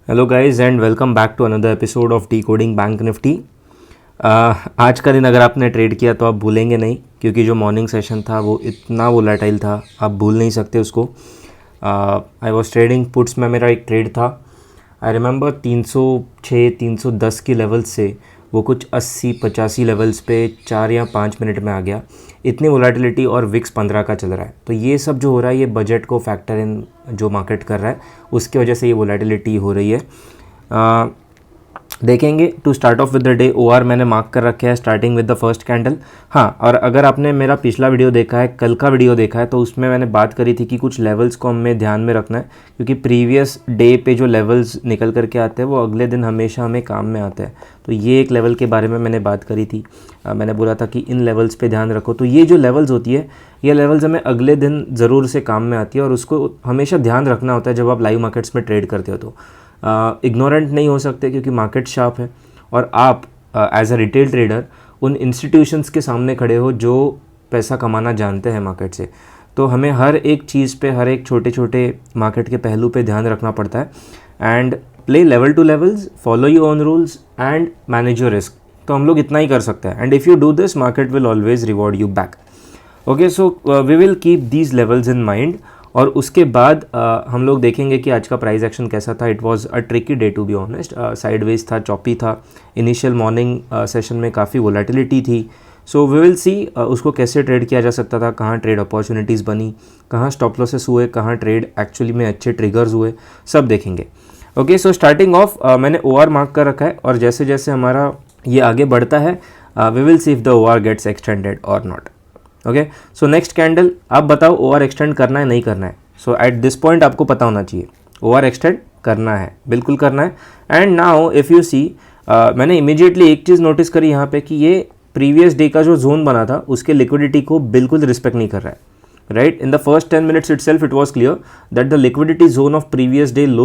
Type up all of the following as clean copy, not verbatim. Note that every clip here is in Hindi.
Hello guys and welcome back to another episode of decoding Bank Nifty. आज का दिन अगर आपने ट्रेड किया तो आप भूलेंगे नहीं, क्योंकि जो मॉर्निंग सेशन था वो इतना वोलेटाइल था, आप भूल नहीं सकते उसको। आई वाज ट्रेडिंग पुट्स में, मेरा एक ट्रेड था। आई रिमेंबर 306 310 की लेवल्स से वो कुछ 80-85 लेवल्स पे 4 या 5 मिनट में आ गया। इतनी वोलेटिलिटी और विक्स 15 का चल रहा है, तो ये सब जो हो रहा है ये बजट को फैक्टर इन जो मार्केट कर रहा है उसकी वजह से ये वोलेटिलिटी हो रही है। देखेंगे। To start off with the day, OR मैंने मार्क कर रखे हैं starting with the first candle. हाँ, और अगर आपने मेरा पिछला वीडियो देखा है, कल का वीडियो देखा है, तो उसमें मैंने बात करी थी कि कुछ लेवल्स को हमें ध्यान में रखना है, क्योंकि प्रीवियस डे पे जो लेवल्स निकल करके आते हैं वो अगले दिन हमेशा हमें काम में आते हैं। तो ये एक लेवल के बारे में मैंने बात करी थी। मैंने बोला था कि इन लेवल्स पे ध्यान रखो। तो ये जो लेवल्स होती है, ये लेवल्स हमें अगले दिन ज़रूर से काम में आती है और उसको हमेशा ध्यान रखना होता है जब आप लाइव मार्केट्स में ट्रेड करते हो। तो इग्नोरेंट नहीं हो सकते, क्योंकि मार्केट शार्प है और आप एज अ रिटेल ट्रेडर उन इंस्टीट्यूशंस के सामने खड़े हो जो पैसा कमाना जानते हैं मार्केट से। तो हमें हर एक चीज़ पे, हर एक छोटे छोटे मार्केट के पहलू पे ध्यान रखना पड़ता है। And play level to levels, follow your own rules and manage your risk. तो हम लोग इतना ही कर सकते हैं। And if you do this, market will always reward you back. Okay, so we will keep these levels in mind. और उसके बाद हम लोग देखेंगे कि आज का प्राइस एक्शन कैसा था। It was a tricky day to be honest. Sideways था, चॉपी था। इनिशियल मॉर्निंग सेशन में काफ़ी वोलेटिलिटी थी। सो वी विल सी उसको कैसे ट्रेड किया जा सकता था, कहाँ ट्रेड अपॉर्चुनिटीज़ बनी, कहाँ स्टॉप लॉसेस हुए, कहाँ ट्रेड एक्चुअली में अच्छे ट्रिगर्स हुए, सब देखेंगे। ओके, सो स्टार्टिंग ऑफ मैंने ओआर मार्क कर रखा है और जैसे जैसे हमारा ये आगे बढ़ता है we will see if the OR gets extended or not. Okay, so next candle, आप बताओ ओआर एक्सटेंड करना है नहीं करना है। सो एट दिस पॉइंट आपको पता होना चाहिए ओआर एक्सटेंड करना है, बिल्कुल करना है। And now if you see, मैंने इमीडिएटली एक चीज़ नोटिस करी यहाँ पे कि ये प्रीवियस डे का जो जोन बना था उसके लिक्विडिटी को बिल्कुल रिस्पेक्ट नहीं कर रहा है। Right, in the first 10 minutes itself it was clear that the liquidity zone of previous day low,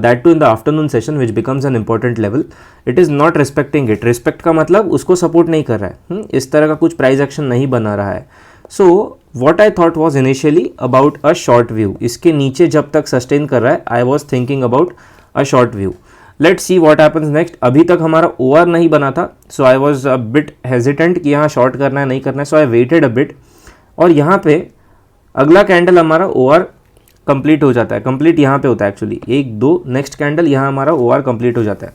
that too in the afternoon session, which becomes an important level, it is not respecting it. Respect का मतलब उसको support नहीं कर रहा है। इस तरह का कुछ प्राइस एक्शन नहीं बना रहा है। So what I thought was initially about a short view. इसके नीचे जब तक sustain कर रहा है, I was thinking about a short view. Let's see what happens next. अभी तक हमारा OR नहीं बना था, so I was a bit hesitant कि यहाँ short करना है नहीं करना है, so I waited a bit. और यहाँ पे अगला कैंडल हमारा ओआर कंप्लीट हो जाता है। कंप्लीट यहाँ पे होता है एक्चुअली, 1 2 नेक्स्ट कैंडल यहाँ हमारा ओआर कंप्लीट हो जाता है।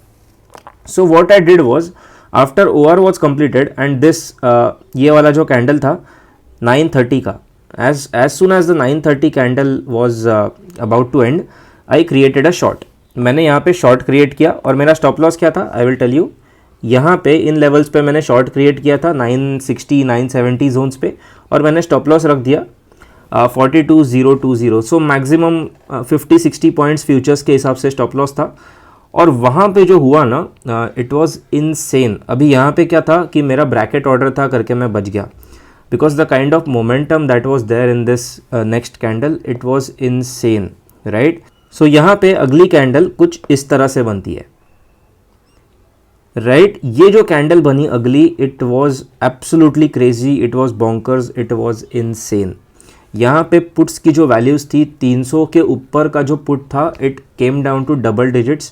So what I did was, after OR was completed and this, ये वाला जो कैंडल था 9:30 का, as soon as the 9:30 candle was about to end, I created a short. मैंने यहाँ पे शॉर्ट क्रिएट किया और मेरा स्टॉप लॉस क्या था, आई विल टेल यू। यहाँ पे इन लेवल्स पे मैंने शॉर्ट क्रिएट किया था 960 970 जोन्स पे, और मैंने स्टॉप लॉस रख दिया 42,020। सो मैक्सिमम 50-60 पॉइंट्स फ्यूचर्स के हिसाब से स्टॉप लॉस था। और वहाँ पे जो हुआ ना, इट वाज इनसेन। अभी यहाँ पे क्या था कि मेरा ब्रैकेट ऑर्डर था करके मैं बच गया, because the kind of momentum that was there in this next candle, it was insane. Right, so यहाँ पे अगली कैंडल कुछ इस तरह से बनती है। राइट, ये जो कैंडल बनी अगली, it was absolutely crazy, it was bonkers, it was insane. यहाँ पे पुट्स की जो वैल्यूज़ थी, 300 के ऊपर का जो पुट था, it came down to double digits.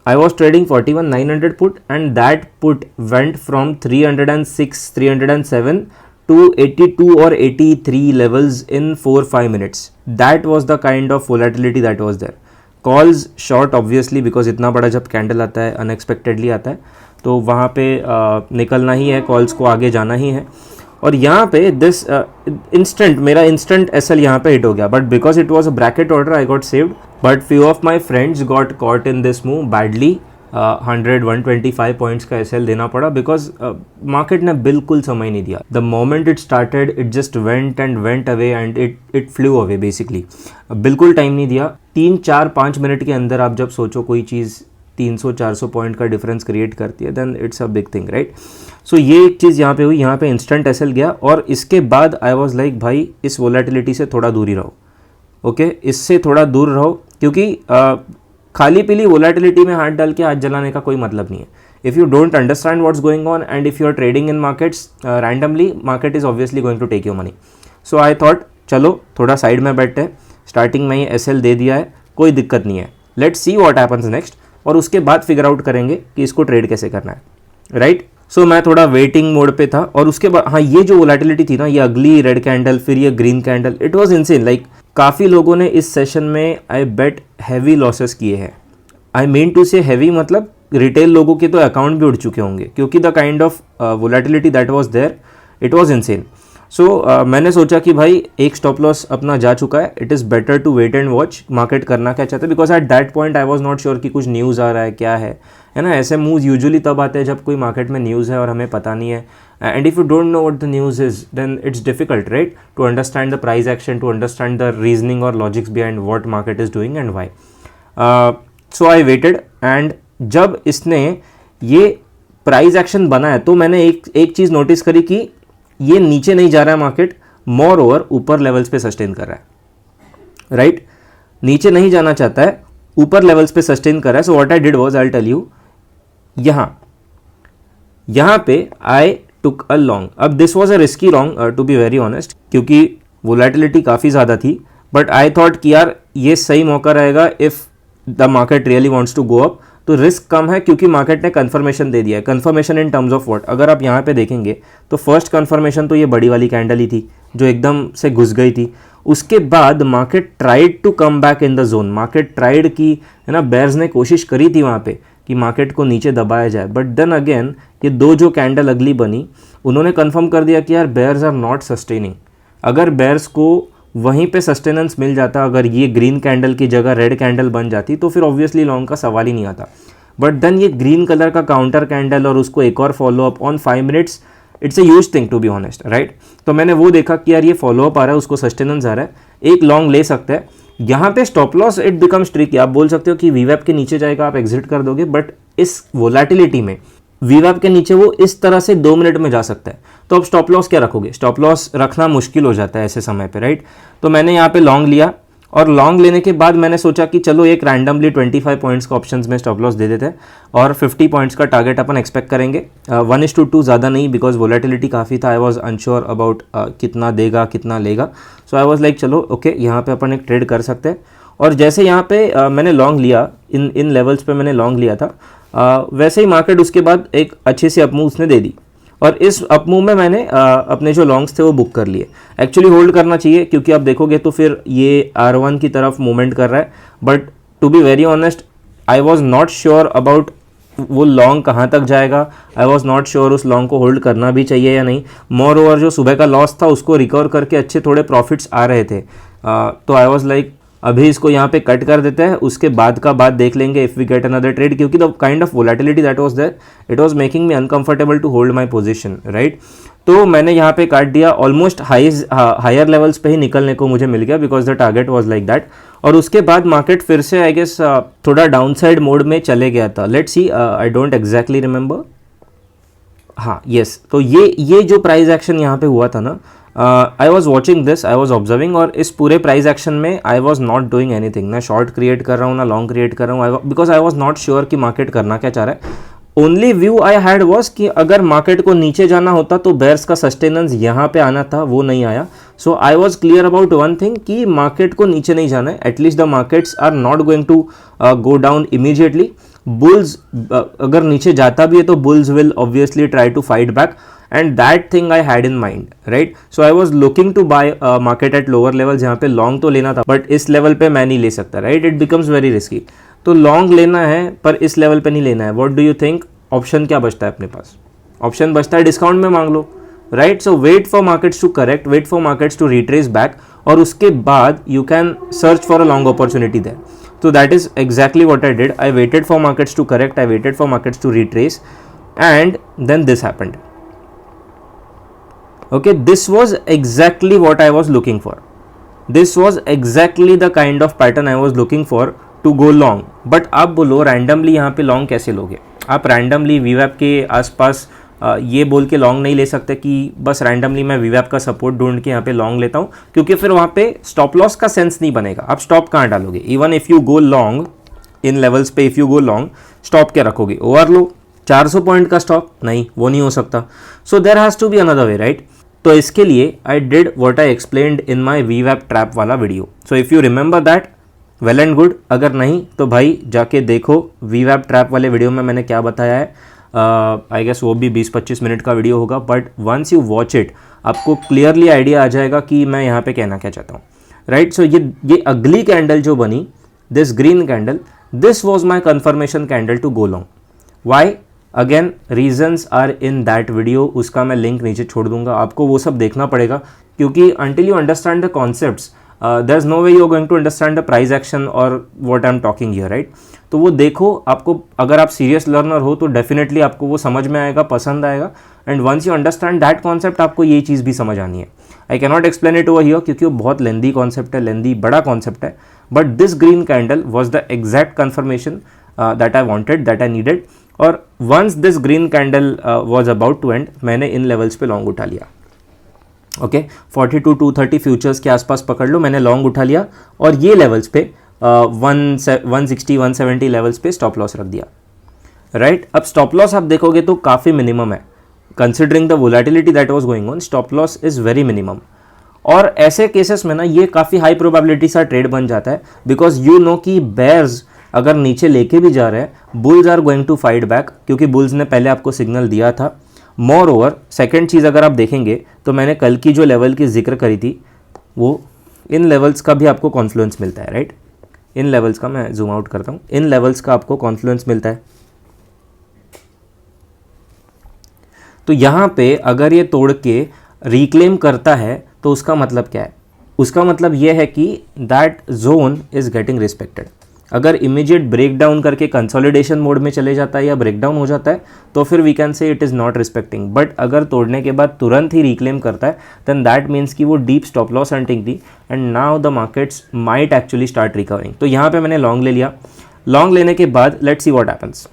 I was trading 41,900 put and that put went from 306 307 to 82 और 83 levels in 4-5 minutes. That was the kind of volatility that was there. Calls short obviously, because इतना बड़ा जब कैंडल आता है, अनएक्सपेक्टेडली आता है, तो वहाँ पे निकलना ही है, कॉल्स को आगे जाना ही है। और यहाँ पे दिस इंस्टेंट, मेरा इंस्टेंट एसएल यहाँ पे हिट हो गया, but because it was a bracket order I got saved. But few of my friends got caught in this move badly. 100-125 points का एसएल देना पड़ा, बिकॉज मार्केट ने बिल्कुल समय नहीं दिया। The moment it started, it just went and went away and it flu away basically. बिल्कुल टाइम नहीं दिया। 3-4-5 मिनट के अंदर आप जब सोचो कोई चीज़ 300-400 पॉइंट का डिफरेंस क्रिएट करती है, then it's a big thing. Right, so ये एक चीज़ यहाँ पे हुई। यहाँ पे इंस्टेंट एसएल गया और इसके बाद आई वाज लाइक, भाई इस वोलेटिलिटी से थोड़ा दूर ही रहो। ओके, इससे थोड़ा दूर रहो, क्योंकि खाली पीली वोलेटिलिटी में हाथ डाल के हाथ जलाने का कोई मतलब नहीं है। If you don't understand what's going on and if you are trading in markets randomly, market is obviously going to take your money. So I thought चलो थोड़ा साइड में बैठते हैं। स्टार्टिंग में ही एसएल दे दिया है, कोई दिक्कत नहीं है, let's see what happens next. और उसके बाद फिगर आउट करेंगे कि इसको ट्रेड कैसे करना है, राइट। सो मैं थोड़ा वेटिंग मोड पे था और उसके बाद हाँ ये जो वोलेटिलिटी थी ना, ये अगली रेड कैंडल फिर ये green candle, it was insane. Like काफ़ी लोगों ने इस सेशन में आई बेट हैवी लॉसेस किए हैं। I mean to say heavy मतलब रिटेल लोगों के तो अकाउंट भी उड़ चुके होंगे, क्योंकि the kind of volatility that was there, it was insane. So मैंने सोचा कि भाई एक स्टॉप लॉस अपना जा चुका है, it is better to wait and watch market करना क्या चाहता है, because at that point I was not sure कि कुछ न्यूज़ आ रहा है क्या है ना। ऐसे मूव्स यूजुअली तब आते हैं जब कोई मार्केट में न्यूज़ है और हमें पता नहीं है, and if you don't know what the news is then it's difficult, right, to understand the price action, to understand the reasoning और logics behind what market is doing and why. So I waited, and जब इसने ये प्राइस एक्शन बनाया तो मैंने एक चीज़ नोटिस करी कि ये नीचे नहीं जा रहा है मार्केट, मोर ओवर ऊपर लेवल्स पे सस्टेन कर रहा है, राइट। नीचे नहीं जाना चाहता है, ऊपर लेवल्स पे सस्टेन कर रहा है। So what I did was, I tell you, यहां पे आई टुक अ लॉन्ग। अब this was a risky long to be very honest, क्योंकि वोलेटिलिटी काफ़ी ज़्यादा थी, बट आई थॉट कि यार ये सही मौका रहेगा if the market really wants to go up, तो रिस्क कम है क्योंकि मार्केट ने कंफर्मेशन दे दिया है। Confirmation in terms of what, अगर आप यहाँ पे देखेंगे तो फर्स्ट कंफर्मेशन तो ये बड़ी वाली कैंडल ही थी जो एकदम से घुस गई थी। उसके बाद market tried to come back in the zone, market tried की, है ना, बेयर्स ने कोशिश करी थी वहाँ पे कि मार्केट को नीचे दबाया जाए, बट देन अगेन ये दो जो कैंडल अगली बनी उन्होंने कंफर्म कर दिया कि यार बेयर्स आर नॉट सस्टेनिंग। अगर बेयर्स को वहीं पे सस्टेनेंस मिल जाता, अगर ये ग्रीन कैंडल की जगह रेड कैंडल बन जाती तो फिर ऑब्वियसली लॉन्ग का सवाल ही नहीं आता। बट देन ये ग्रीन कलर का काउंटर कैंडल और उसको एक और follow up on 5 minutes, it's a huge thing to be honest, right. तो मैंने वो देखा कि यार ये फॉलो अप आ रहा है, उसको सस्टेनेंस आ रहा है, एक लॉन्ग ले सकते हैं। यहाँ पे stop loss it becomes tricky. आप बोल सकते हो कि वीवैप के नीचे जाएगा, आप एग्जिट कर दोगे, बट इस वोलेटिलिटी में वीवैप के नीचे वो इस तरह से 2 मिनट में जा सकता है। तो अब स्टॉप लॉस क्या रखोगे? स्टॉप लॉस रखना मुश्किल हो जाता है ऐसे समय पे, राइट। तो मैंने यहाँ पे लॉन्ग लिया, और लॉन्ग लेने के बाद मैंने सोचा कि चलो एक रैंडमली 25 पॉइंट्स का ऑप्शंस में स्टॉप लॉस दे देते हैं और 50 पॉइंट्स का टारगेट अपन एक्सपेक्ट करेंगे। 1:2 ज़्यादा नहीं, बिकॉज वोलेटिलिटी काफ़ी था, आई वॉज अनश्योर अबाउट कितना देगा कितना लेगा। सो आई वॉज लाइक चलो ओके, यहाँ पे अपन एक ट्रेड कर सकते हैं। और जैसे यहाँ पे मैंने लॉन्ग लिया, इन लेवल्स पे मैंने लॉन्ग लिया था, वैसे ही मार्केट उसके बाद एक अच्छे से अपमूव उसने दे दी, और इस अपमूव में मैंने अपने जो लॉन्ग्स थे वो बुक कर लिए। एक्चुअली होल्ड करना चाहिए, क्योंकि आप देखोगे तो फिर ये R1 की तरफ मूवमेंट कर रहा है, but to be very honest I was not sure about वो लॉन्ग कहाँ तक जाएगा। आई वॉज नॉट श्योर उस लॉन्ग को होल्ड करना भी चाहिए या नहीं। मोर ओवर जो सुबह का लॉस था उसको रिकवर करके अच्छे थोड़े प्रॉफिट्स आ रहे थे, तो आई वॉज लाइक अभी इसको यहाँ पे कट कर देते हैं, उसके बाद का बात देख लेंगे if we get another trade, क्योंकि the kind of volatility that was there it was making me uncomfortable to hold my position, right. तो मैंने यहाँ पे काट दिया, ऑलमोस्ट हायर लेवल्स पे ही निकलने को मुझे मिल गया, because the target was like that. और उसके बाद मार्केट फिर से आई गेस थोड़ा डाउनसाइड मोड में चले गया था। Let's see, I don't exactly remember, हाँ यस। तो ये जो प्राइस एक्शन यहाँ पे हुआ था ना, I was watching this, I was observing, और इस पूरे प्राइस एक्शन में आई वॉज नॉट डूइंग एनीथिंग, ना शॉर्ट क्रिएट कर रहा हूँ ना लॉन्ग क्रिएट कर रहा हूँ, because I was not sure कि मार्केट करना क्या चाह रहा है। Only view I had was कि अगर मार्केट को नीचे जाना होता तो बेयर्स का सस्टेनेंस यहाँ पे आना था, वो नहीं आया। So I was clear about one thing कि मार्केट को नीचे नहीं जाना है, at least the markets are not going to go down immediately. Bulls अगर नीचे जाता भी है तो bulls will obviously try to fight back, and that thing I had in mind, right? So I was looking to buy market at lower levels, जहाँ पे लॉन्ग तो लेना था बट इस लेवल पे मैं नहीं ले सकता, right, it becomes very risky. तो लॉन्ग लेना है पर इस लेवल पे नहीं लेना है। What do you think? Option क्या बचता है अपने पास? ऑप्शन बचता है डिस्काउंट में मांग लो, right. So wait for markets to correct, wait for markets to retrace back, और उसके बाद you can search for a long opportunity there. So that is exactly what I did. I waited for markets to correct, I waited for markets to retrace, and then this happened. Okay, this was exactly what I was looking for. This was exactly the kind of pattern I was looking for to go long. But आप बोलो randomly यहाँ पे long कैसे लोगे? आप randomly VWAP के आसपास ये बोल के लॉन्ग नहीं ले सकते कि बस रैंडमली मैं VWAP का सपोर्ट ढूंढ के यहाँ पे लॉन्ग लेता हूँ, क्योंकि फिर वहाँ पे स्टॉप लॉस का सेंस नहीं बनेगा। आप स्टॉप कहाँ डालोगे? Even if you go long इन लेवल्स पे, if you go long, stop क्या रखोगे? ओवर लो 400 पॉइंट का स्टॉप? नहीं, वो नहीं हो सकता। So there has to be another way, right. तो इसके लिए I did what I explained in my VWAP trap वाला video. So if you remember that, well and good, अगर नहीं तो भाई जाके देखो वीवैप ट्रैप वाले वीडियो में मैंने क्या बताया है। आई गेस वो भी 20-25 मिनट का वीडियो होगा, but once you watch it आपको क्लियरली आइडिया आ जाएगा कि मैं यहाँ पे कहना क्या चाहता हूँ, राइट। सो ये अगली कैंडल जो बनी, this green candle, this was my confirmation candle to go long. Why? Again reasons are in that video, उसका मैं लिंक नीचे छोड़ दूंगा, आपको वो सब देखना पड़ेगा, क्योंकि until you understand the concepts there's no way you're going to understand the price action or what I'm talking here, right? तो वो देखो, आपको अगर आप सीरियस लर्नर हो तो डेफिनेटली आपको वो समझ में आएगा, पसंद आएगा, and once you understand that concept आपको ये चीज़ भी समझ आनी है। I can not explain it over here क्योंकि वो बहुत लेंदी कॉन्सेप्ट है, लेंदी बड़ा कॉन्सेप्ट है, but this green candle was the exact confirmation that I wanted, that I needed. और once this green candle was about to end, मैंने इन लेवल्स पे लॉन्ग उठा लिया। ओके 42-230 फ्यूचर्स के आसपास पकड़ लो, मैंने लॉन्ग उठा लिया और ये लेवल्स पे 160-170 लेवल्स पे स्टॉप लॉस रख दिया, राइट। अब स्टॉप लॉस आप देखोगे तो काफ़ी मिनिमम है, considering the volatility that was going on, stop loss is very minimum. और ऐसे केसेस में ना ये काफ़ी हाई प्रोबेबिलिटी सा ट्रेड बन जाता है, बिकॉज यू नो कि बेयर्स अगर नीचे लेके भी जा रहे हैं, bulls are going to fight back, क्योंकि बुल्स ने पहले आपको सिग्नल दिया था। मोर ओवर सेकेंड चीज़ अगर आप देखेंगे तो मैंने कल की जो लेवल की जिक्र करी थी, वो इन लेवल्स का भी आपको कॉन्फ्लुएंस मिलता है, राइट। इन लेवल्स का मैं जूम आउट करता हूँ, इन लेवल्स का आपको कॉन्फ्लुएंस मिलता है। तो यहाँ पे अगर ये तोड़ के रिक्लेम करता है तो उसका मतलब क्या है? उसका मतलब ये है कि that zone is getting respected. अगर इमीडिएट ब्रेकडाउन करके कंसोलिडेशन मोड में चले जाता है या ब्रेकडाउन हो जाता है तो फिर we can say it is not respecting, but अगर तोड़ने के बाद तुरंत ही रिक्लेम करता है देन दैट मीन्स कि वो डीप स्टॉप लॉस हंटिंग थी and now the markets might actually start recovering. तो यहाँ पे मैंने लॉन्ग ले लिया, लॉन्ग लेने के बाद let's see what happens.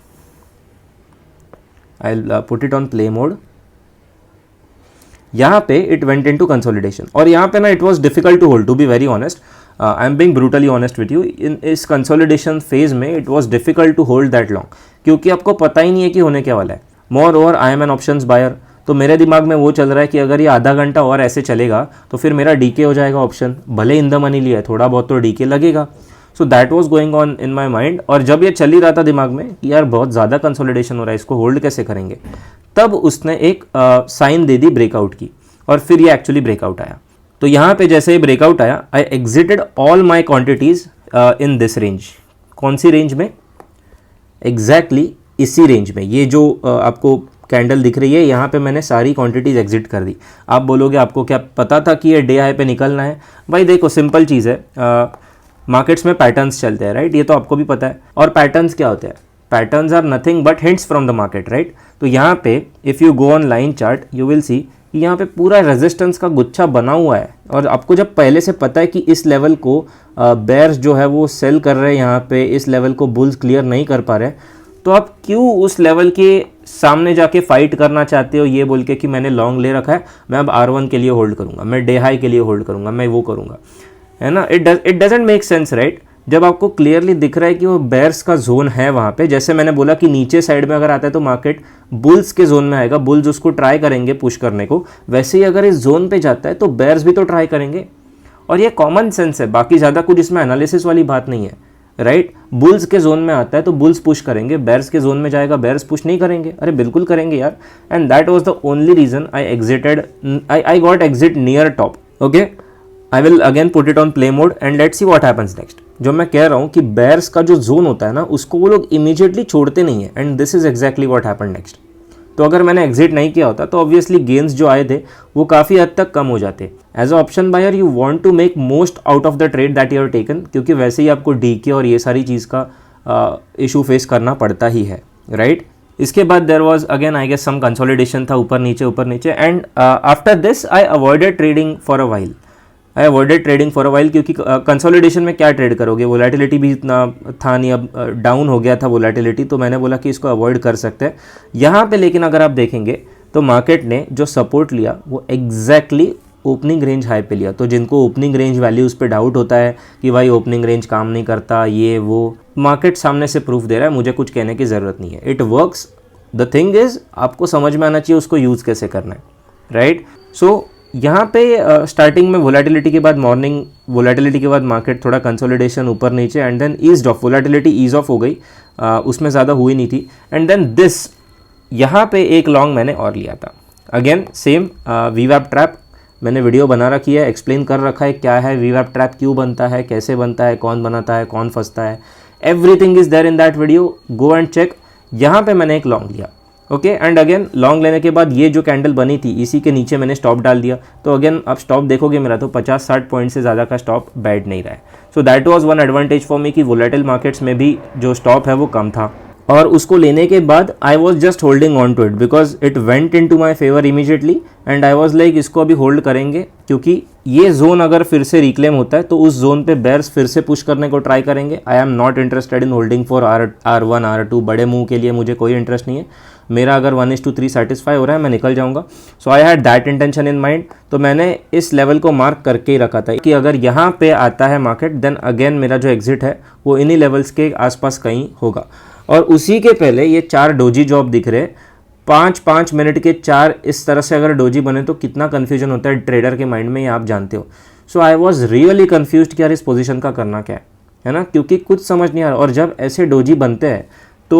I will put it on play mode. यहाँ पे इट वेंट इनटू कंसोलिडेशन और यहाँ पे ना it was difficult to hold, to be very honest, I am being brutally honest with you. In इस कंसोलिडेशन फेज में it was difficult to hold that long, क्योंकि आपको पता ही नहीं है कि होने क्या वाला है। Moreover I am an options buyer, तो मेरे दिमाग में वो चल रहा है कि अगर ये आधा घंटा और ऐसे चलेगा तो फिर मेरा डीके हो जाएगा ऑप्शन, भले इन द मनी लिया है, थोड़ा बहुत तो डीके लगेगा। So that was going on in my mind. और जब ये चल ही रहा था दिमाग में कि यार बहुत ज़्यादा कंसोलिडेशन हो रहा है, इसको होल्ड कैसे करेंगे, तब उसने एक साइन दे दी ब्रेकआउट की और फिर ये एक्चुअली ब्रेकआउट आया। तो यहाँ पे जैसे ही ब्रेकआउट आया, I exited all my quantities in this range. कौन सी रेंज में? एग्जैक्टली इसी रेंज में। ये जो आपको कैंडल दिख रही है, यहाँ पे मैंने सारी क्वांटिटीज एग्जिट कर दी। आप बोलोगे आपको क्या पता था कि ये डे हाई पे निकलना है? भाई देखो सिंपल चीज़ है, मार्केट्स में पैटर्न्स चलते हैं, राइट, ये तो आपको भी पता है। और पैटर्न्स क्या होते हैं? Patterns are nothing but hints from the market, right. तो यहाँ पे if you go on line chart you will see कि यहाँ पे पूरा रेजिस्टेंस का गुच्छा बना हुआ है, और आपको जब पहले से पता है कि इस लेवल को बेयर्स जो है वो सेल कर रहे हैं, यहाँ पे इस लेवल को बुल्स क्लियर नहीं कर पा रहे, तो आप क्यों उस लेवल के सामने जाके फाइट करना चाहते हो ये बोल के कि मैंने लॉन्ग ले रखा है, मैं अब R1 के लिए होल्ड करूँगा, मैं डे हाई के लिए होल्ड करूँगा, मैं वो करूँगा, है ना। It doesn't make sense, right. जब आपको क्लियरली दिख रहा है कि वो बेयर्स का जोन है वहाँ पे, जैसे मैंने बोला कि नीचे साइड में अगर आता है तो मार्केट बुल्स के जोन में आएगा, बुल्स उसको ट्राई करेंगे पुश करने को, वैसे ही अगर इस जोन पे जाता है तो बेयर्स भी तो ट्राई करेंगे। और ये कॉमन सेंस है, बाकी ज़्यादा कुछ इसमें एनालिसिस वाली बात नहीं है, राइट। बुल्स के जोन में आता है तो बुल्स पुश करेंगे, बेयर्स के जोन में जाएगा बेयर्स पुश नहीं करेंगे। अरे बिल्कुल करेंगे यार, and that was the only reason I exited, I got exit near top. Okay, I will again put it on play mode and let's see what happens next. जो मैं कह रहा हूँ कि बेयर्स का जो जोन होता है ना, उसको वो लोग इमीडिएटली छोड़ते नहीं है, and this is exactly what happened next. तो अगर मैंने एग्जिट नहीं किया होता तो ऑब्वियसली गेन्स जो आए थे वो काफ़ी हद तक कम हो जाते। As a option buyer you want to make most out of the trade that you are taken, क्योंकि वैसे ही आपको डीके और ये सारी चीज़ का इशू फेस करना पड़ता ही है, राइट। इसके बाद there was again I guess some consolidation था, ऊपर नीचे, and after this I avoided trading for a while. I avoided trading for a while, क्योंकि कंसोलिडेशन में क्या ट्रेड करोगे, वोलेटिलिटी भी इतना था नहीं, अब डाउन हो गया था वोलेटिलिटी, तो मैंने बोला कि इसको अवॉइड कर सकते हैं यहाँ पे। लेकिन अगर आप देखेंगे तो मार्केट ने जो सपोर्ट लिया वो एग्जैक्टली ओपनिंग रेंज हाई पे लिया। तो जिनको ओपनिंग रेंज वैल्यूज़ पे डाउट होता है कि भाई ओपनिंग रेंज काम नहीं करता, ये वो, मार्केट सामने से प्रूफ दे रहा है, मुझे कुछ कहने की ज़रूरत नहीं है, it works. The thing is आपको समझ में आना चाहिए उसको यूज़ कैसे करना है, राइट। सो यहाँ पे स्टार्टिंग में वोलेटिलिटी के बाद मॉर्निंग वोलेटिलिटी के बाद मार्केट थोड़ा कंसोलिडेशन ऊपर नीचे and then ease off, volatility ease off हो गई, उसमें ज़्यादा हुई नहीं थी एंड देन दिस यहाँ पे एक लॉन्ग मैंने और लिया था। अगेन सेम वीवैप ट्रैप मैंने वीडियो बना रखी है, एक्सप्लेन कर रखा है क्या है वीवैप ट्रैप, क्यों बनता है, कैसे बनता है, कौन बनाता है, कौन फंसता है, everything is there in that video, go and check. यहाँ पे मैंने एक लॉन्ग लिया, ओके एंड अगेन लॉन्ग लेने के बाद ये जो कैंडल बनी थी इसी के नीचे मैंने स्टॉप डाल दिया। तो अगेन आप स्टॉप देखोगे मेरा तो 50-60 पॉइंट से ज़्यादा का स्टॉप बैठ नहीं रहा है। So that was one advantage for me कि वोलेटाइल मार्केट्स में भी जो स्टॉप है वो कम था और उसको लेने के बाद I was just holding on to it because it went into my favour immediately and I was like इसको अभी होल्ड करेंगे क्योंकि ये जोन अगर फिर से रिक्लेम होता है तो उस जोन पे बेयर्स फिर से पुश करने को ट्राई करेंगे। I am not interested in holding for R1 R2, बड़े मुंह के लिए मुझे कोई इंटरेस्ट नहीं है। मेरा अगर 1:3 सेटिस्फाई हो रहा है मैं निकल जाऊंगा। So I had that intention in mind. तो मैंने इस लेवल को मार्क करके ही रखा था कि अगर यहाँ पे आता है मार्केट देन अगेन मेरा जो एग्जिट है वो इन्हीं लेवल्स के आसपास कहीं होगा। और उसी के पहले ये 4 डोजी जो आप दिख रहे हैं 5-5 मिनट के 4 इस तरह से अगर डोजी बने तो कितना कन्फ्यूजन होता है ट्रेडर के माइंड में, ये आप जानते हो। सो आई वॉज रियली कन्फ्यूज कि यार इस पोजीशन का करना क्या है ना, क्योंकि कुछ समझ नहीं आ रहा। और जब ऐसे डोजी बनते हैं तो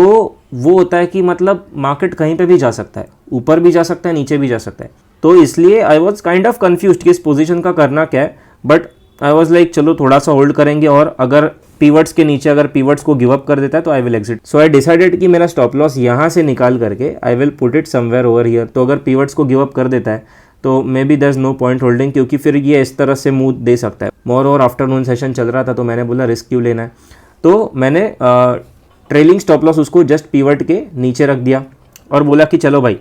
वो होता है कि मतलब मार्केट कहीं पे भी जा सकता है, ऊपर भी जा सकता है, नीचे भी जा सकता है। तो इसलिए I was kind of confuse कि इस पोजीशन का करना क्या है। बट आई वॉज लाइक चलो थोड़ा सा होल्ड करेंगे और अगर पीवर्ट्स के नीचे अगर पीवर्ट्स को गिव अप कर देता है तो I will exit. So I decided कि मेरा स्टॉप लॉस यहाँ से निकाल करके I will put it somewhere over here. तो अगर पीवर्ट्स को गिव अप कर देता है तो maybe there is no point holding, क्योंकि फिर ये इस तरह से मूव दे सकता है। मोर और आफ्टरनून सेशन चल रहा था तो मैंने बोला रिस्क क्यों लेना है। तो मैंने ट्रेलिंग स्टॉप लॉस उसको जस्ट पीवर्ट के नीचे रख दिया और बोला कि चलो भाई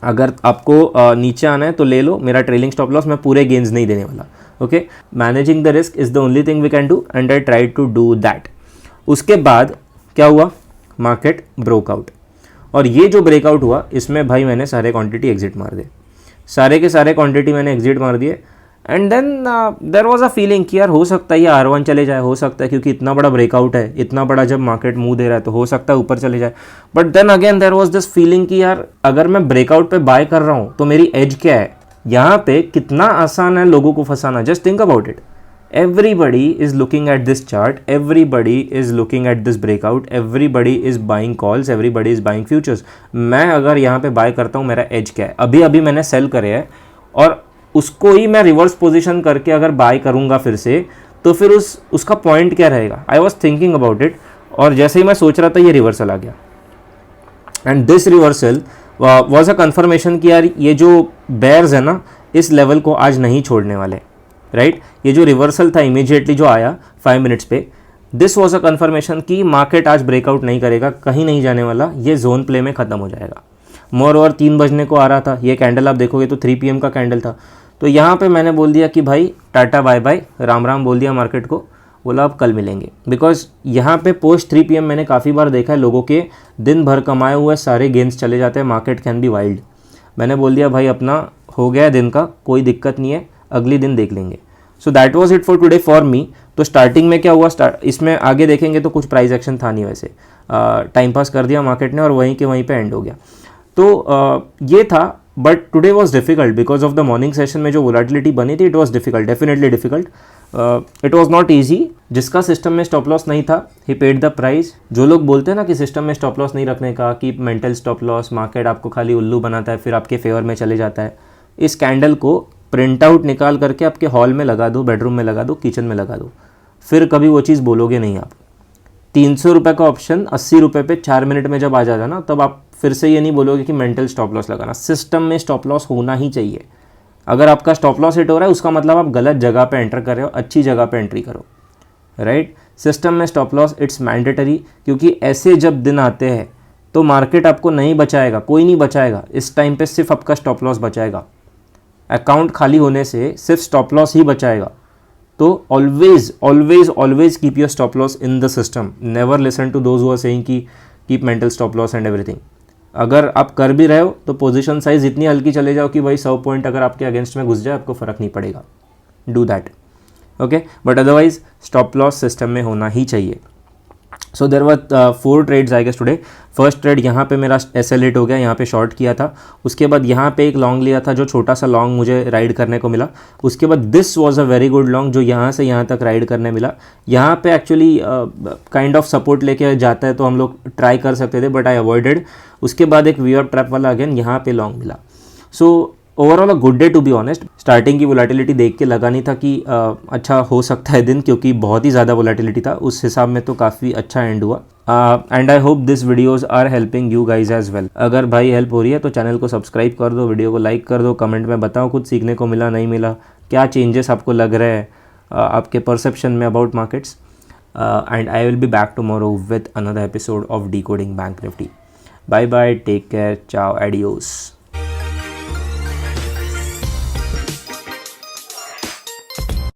अगर आपको नीचे आना है तो ले लो, मेरा ट्रेलिंग स्टॉप लॉस मैं पूरे गेन्स नहीं देने वाला। Okay, managing the risk is the only thing we can do and I try to do that. उसके बाद क्या हुआ, मार्केट ब्रोकआउट, और ये जो ब्रेकआउट हुआ इसमें भाई मैंने सारे क्वांटिटी एग्जिट मार दिए, सारे के सारे क्वांटिटी मैंने एग्जिट मार दिए। And then there was a feeling कि यार हो सकता है ये R1 चले जाए, हो सकता है क्योंकि इतना बड़ा ब्रेकआउट है, इतना बड़ा जब मार्केट मुंह दे रहा है तो हो सकता है ऊपर चले जाए। But then again there was this feeling कि यार अगर मैं ब्रेकआउट पे बाय कर रहा हूँ तो मेरी एज क्या है, यहाँ पे कितना आसान है लोगों को फंसाना। Just think about it, everybody is looking at this chart, everybody is looking at this breakout, everybody is buying calls, everybody is buying futures। मैं अगर यहाँ पे बाय करता हूँ मेरा एज क्या है, अभी अभी मैंने सेल करे है और उसको ही मैं रिवर्स पोजीशन करके अगर बाय करूँगा फिर से तो फिर उसका पॉइंट क्या रहेगा। I was thinking about it और जैसे ही मैं सोच रहा था ये रिवर्सल आ गया and this reversal was a conformation कि यार ये जो बेयर्स है ना इस लेवल को आज नहीं छोड़ने वाले, राइट। ये जो रिवर्सल था इमीडिएटली जो आया 5 मिनट्स पे, दिस वॉज अ कन्फर्मेशन कि मार्केट आज ब्रेकआउट नहीं करेगा, कहीं नहीं जाने वाला, ये जोन प्ले में ख़त्म हो जाएगा। मोर ओवर 3 बजने को आ रहा था, ये कैंडल आप देखोगे तो 3 PM का कैंडल था। तो यहाँ पे मैंने बोल दिया कि भाई टाटा बाय बाय, राम राम बोल दिया मार्केट को, बोला अब कल मिलेंगे। बिकॉज यहाँ पे पोस्ट 3 PM मैंने काफ़ी बार देखा है लोगों के दिन भर कमाए हुए सारे गेंस चले जाते हैं, मार्केट कैन बी वाइल्ड। मैंने बोल दिया भाई अपना हो गया दिन का, कोई दिक्कत नहीं है, अगली दिन देख लेंगे। So that was it for today for me. तो स्टार्टिंग में क्या हुआ, इसमें आगे देखेंगे तो कुछ प्राइस एक्शन था नहीं, वैसे टाइम पास कर दिया मार्केट ने और वहीं के वहीं पे एंड हो गया। तो ये था। But today was difficult because of the morning session में जो वोलेटिलिटी बनी थी, it was difficult, definitely difficult. It was not easy. जिसका सिस्टम में स्टॉप लॉस नहीं था ही पेड द प्राइस। जो लोग बोलते हैं ना कि सिस्टम में स्टॉप लॉस नहीं रखने का, कि मेंटल स्टॉप लॉस, मार्केट आपको खाली उल्लू बनाता है फिर आपके फेवर में चले जाता है, इस कैंडल को प्रिंट आउट निकाल करके आपके हॉल में लगा दो, बेडरूम में लगा दो, किचन में लगा दो, फिर कभी वो चीज़ बोलोगे नहीं आप। 300 रुपये का ऑप्शन 80 रुपये पे 4 मिनट में जब आ जाता ना, तब आप फिर से ये नहीं बोलोगे कि मेंटल स्टॉप लॉस लगाना। सिस्टम में स्टॉप लॉस होना ही चाहिए। अगर आपका स्टॉप लॉस हिट हो रहा है उसका मतलब आप गलत जगह पे एंटर कर रहे हो, अच्छी जगह पे एंट्री करो, राइट। सिस्टम में स्टॉप लॉस इट्स मैंडेटरी, क्योंकि ऐसे जब दिन आते हैं तो मार्केट आपको नहीं बचाएगा, कोई नहीं बचाएगा। इस टाइम पे सिर्फ आपका स्टॉप लॉस बचाएगा, अकाउंट खाली होने से सिर्फ स्टॉप लॉस ही बचाएगा। तो always always always keep your stop loss in the system. Never listen to those who are saying कि keep mental stop loss and everything. अगर आप कर भी रहे हो तो पोजीशन साइज इतनी हल्की चले जाओ कि भाई 100 पॉइंट अगर आपके अगेंस्ट में घुस जाए आपको फ़र्क नहीं पड़ेगा, do that, okay. But otherwise stop loss system में होना ही चाहिए। So there were 4 trades I guess today. First trade यहाँ पे मेरा SL हिट हो गया, यहाँ पे शॉर्ट किया था। उसके बाद यहाँ पे एक लॉन्ग लिया था, जो छोटा सा लॉन्ग मुझे राइड करने को मिला। उसके बाद this was a very good long, जो यहाँ से यहाँ तक राइड करने मिला। यहाँ पे एक्चुअली काइंड ऑफ सपोर्ट लेके जाता है तो हम लोग ट्राई कर सकते थे, बट आई अवॉइडेड। उसके बाद एक वी ट्रैप वाला अगेन यहाँ पे लॉन्ग मिला। So overall a good day to be honest. Starting की वोलेटिलिटी देख के लगा नहीं था कि अच्छा हो सकता है दिन, क्योंकि बहुत ही ज़्यादा वोलेटिलिटी था। उस हिसाब में तो काफ़ी अच्छा एंड हुआ। And I hope this videos are helping you guys as well. अगर भाई हेल्प हो रही है तो चैनल को सब्सक्राइब कर दो, वीडियो को लाइक कर दो, कमेंट में बताओ कुछ सीखने को मिला नहीं मिला, क्या चेंजेस आपको लग रहे हैं आपके परसेप्शन में about markets. And I will be back tomorrow with another episode of decoding Bank Nifty. Bye bye, take care, ciao, adios.